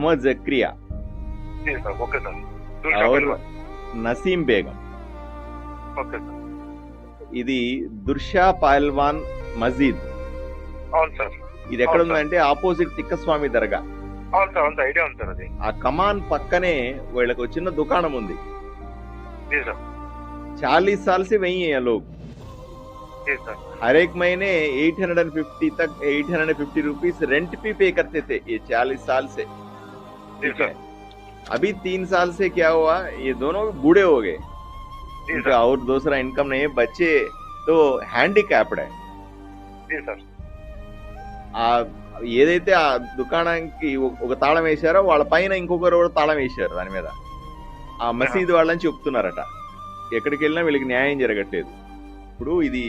मोहम्मद जक्रिया जी sir, okay sir. और Naseem Begum. Okay sir. ఇది దుర్షా పహల్వాన్ మజీద్. అవును సార్. ఇది ఎక్కడ ఉందంటే ఆపోజిట్ తిక్కస్వామి దర్గా. అవును సార్, అవును, ఐడియా ఉంది సార్ అది. ఆ కమాన్ పక్కనే వీళ్ళకి ఒక చిన్న దుకాణం ఉంది. जी सर, 40 साल से वही है ये लोग. जी सर, हर एक महीने 850 रुपीस रेंट भी पे करते थे ये 40 साल से. जी ठीक सर, है. अभी 3 साल से क्या हुआ, ये दोनों बूढ़े हो गए. जी इनका सर, और दूसरा इनकम नहीं है. बच्चे तो హ్యాండిక్యాప్డ్ है. जी सर, ఏదైతే ఆ దుకాణానికి ఒక తాళం వేశారో వాళ్ళ పైన ఇంకొకరు కూడా తాళం వేశారు దాని మీద. ఆ మసీదు వాళ్ళని చెప్తున్నారట ఎక్కడికి వెళ్ళినా వీళ్ళకి న్యాయం జరగట్లేదు. ఇప్పుడు ఇది